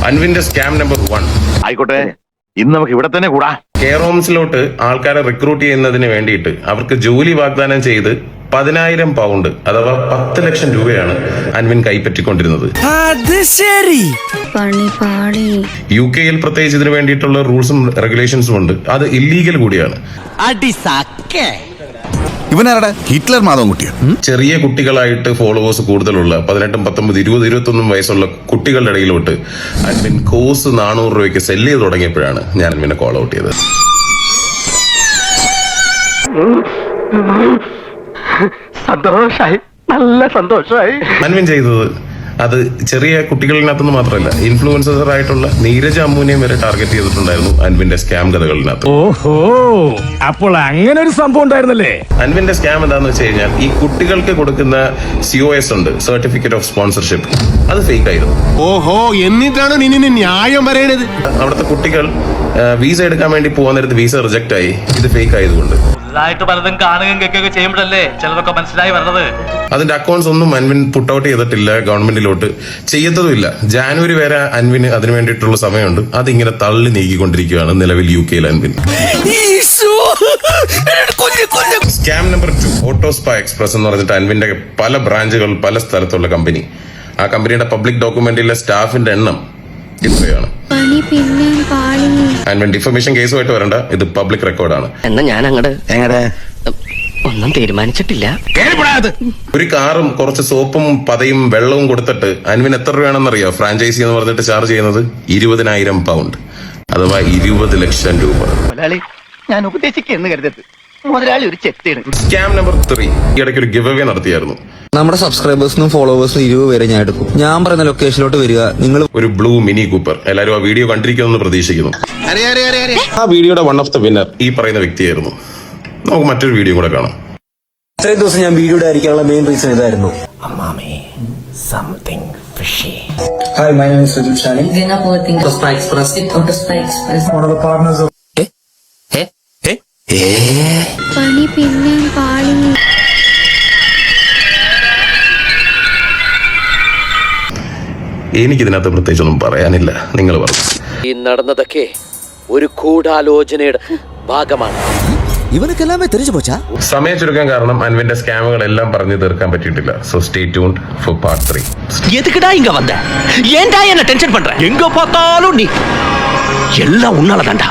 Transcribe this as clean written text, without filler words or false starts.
അൻവിന്റെ scam number 1. ആയിക്കോട്ടെ, ഇന്ന് നമുക്ക് ഇവിടെ തന്നെ കൂടാ. കെയർ ഹോംസിലോട്ട് ആൾക്കാരെ റിക്രൂട്ട് ചെയ്യുന്നതിന് വേണ്ടിയിട്ട് അവർക്ക് ജോലി വാഗ്ദാനം ചെയ്ത് 10,000 പൗണ്ട് അഥവാ 10 ലക്ഷം രൂപയാണ് അൻവിൻ കൈപ്പറ്റിക്കൊണ്ടിരുന്നത്. UK പ്രത്യേകിച്ച് ഇതിനു വേണ്ടിയിട്ടുള്ള റൂൾസും റെഗുലേഷൻസും ഉണ്ട്. അത് ഇല്ലീഗൽ കൂടിയാണ്. ഇവനാരുടെ ഹിറ്റ്ലർ മാധവൻകുട്ടിയോ? ചെറിയ കുട്ടികളായിട്ട് ഫോളോവേഴ്സ് കൂടുതലുള്ള 18, 19, 20, 21 വയസ്സുള്ള കുട്ടികളുടെ ഇടയിലോട്ട് അൻവിൻ കോഴ്സ് 400 രൂപയ്ക്ക് സെല്ല് ചെയ്ത് തുടങ്ങിയപ്പോഴാണ് ഞാൻ അൻവിനെ കോൾ ഔട്ട് ചെയ്തത്. സന്തോഷായി, നല്ല സന്തോഷായി. അൻവിൻ ചെയ്തത് അത് ചെറിയ കുട്ടികളിനകത്തുനിന്ന് മാത്രമല്ല, ഇൻഫ്ലുവൻസർ ആയിട്ടുള്ള നീരജ് അമ്മൂനെയും വരെ ടാർഗറ്റ് ചെയ്തിട്ടുണ്ടായിരുന്നു അൻവിന്റെ സ്കാം കഥകളിനകത്ത്. ഓഹോ, അപ്പോൾ അങ്ങനെ ഒരു സംഭവം ഉണ്ടായിരുന്നല്ലേ. അൻവിന്റെ സ്കാം എന്താന്ന് വെച്ച് കഴിഞ്ഞാൽ, ഈ കുട്ടികൾക്ക് കൊടുക്കുന്ന COS ഉണ്ട്, സർട്ടിഫിക്കറ്റ് ഓഫ് സ്പോൺസർഷിപ്പ്, അത് ഫേക്ക് ആയിരുന്നു. ഓഹോ, എന്നിട്ടാണ് നിന്നെ ന്യായം പറയണത്? അവിടുത്തെ കുട്ടികൾ വീസ എടുക്കാൻ വേണ്ടി പോകാൻ നേരത്ത് വീസ റിജക്ട് ആയി, ഇത് ഫേക്ക് ആയതുകൊണ്ട്. പലതും കാണുകയും കേൾക്കുകയൊക്കെ ചെയ്യുമ്പോഴല്ലേ ചിലതൊക്കെ മനസ്സിലായി വരുന്നത്. അതിന്റെ അക്കൗണ്ട്സ് ഒന്നും അൻവിൻ പുട്ട് ഔട്ട് ചെയ്തിട്ടില്ല, ഗവൺമെന്റിലോട്ട് ചെയ്യത്തതുമില്ല. ജാനുവരി വരെ അൻവിന് അതിനു വേണ്ടിയിട്ടുള്ള സമയമുണ്ട്. അതിങ്ങനെ തള്ളി നീക്കിക്കൊണ്ടിരിക്കുകയാണ് നിലവിൽ UK Anvin. Scam number 2, Autospa Express എന്ന് പറഞ്ഞിട്ട് അൻവിന്റെ പല ബ്രാഞ്ചുകൾ, പല സ്ഥലത്തുള്ള കമ്പനി. ആ കമ്പനിയുടെ പബ്ലിക് ഡോക്യുമെന്റിലെ സ്റ്റാഫിന്റെ എണ്ണം ഇത്രയാണ്. അൻവിൻ ഡിഫമേഷൻ കേസുമായിട്ട് വരണ്ട, ഇത് പബ്ലിക് റെക്കോർഡാണ്. എന്നാ ഞാൻ ഒന്നും തീരുമാനിച്ചിട്ടില്ല. ഒരു കാറും കുറച്ച് സോപ്പും പതയും വെള്ളവും കൊടുത്തിട്ട് അൻവിൻ എത്ര രൂപയാണെന്നറിയോ ഫ്രാഞ്ചൈസി എന്ന് പറഞ്ഞിട്ട് ചാർജ് ചെയ്യുന്നത്? 20,000 പൗണ്ട് അഥവാ 20 ലക്ഷം രൂപ. ഞാൻ ഉപദേശിക്കുന്നു കരുതരുത്, മുതലാളി ഒരു ചെത്തിയാണ്. സ്കാം നമ്പർ 3, ഈ ഇടയ്ക്ക് ഒരു ഗിവ് അവേ നടത്തിയായിരുന്നു. നമ്മുടെ സബ്സ്ക്രൈബേഴ്സിനും ഫോളോവേഴ്സിനും 20 പേരെ ഞാൻ എടുക്കും. ഞാൻ പറയുന്ന ലൊക്കേഷനിലോട്ട് വരിക. നിങ്ങൾ ഒരു ബ്ലൂ മിനി കൂപ്പർ. എല്ലാവരും ആ വീഡിയോ കണ്ടിരിക്കുമെന്ന് പ്രതീക്ഷിക്കുന്നു. ആ വീഡിയോയുടെ വൺ ഓഫ് ദ വിന്നർ ഈ പറയുന്ന വ്യക്തിയായിരുന്നു. നമുക്ക് മറ്റൊരു വീഡിയോ കൂടെ കാണാം. ഇത്രയും ദിവസം ഞാൻ വീഡിയോയുടെ ആയിരിക്കാനുള്ള മെയിൻ റീസൺ ഇതായിരുന്നു. Hi, my name is Sujit Shani. Autospa Express. One of the partners of എനിക്കിതിനകത്ത് പ്രത്യേകിച്ചൊന്നും പറയാനില്ല, നിങ്ങൾ പറഞ്ഞു. ഈ നടന്നതൊക്കെ ഒരു ഗൂഢാലോചനയുടെ ഭാഗമാണ്. ഇവനൊക്കെല്ലാമേ തെരിച്ചു പോച്ചാ. സമയം ചുരുക്കാൻ കാരണം അൻവിന്റെ സ്കാമുകളെല്ലാം പറഞ്ഞു തീർക്കാൻ പറ്റിയിട്ടില്ല. So stay tuned four part 3. எதுக்குடா இங்க வந்த? ஏன்டா என்ன டென்ஷன் பண்ற? எங்க பார்த்தாலும் நீ எல்லாம் உன்னால தான்டா.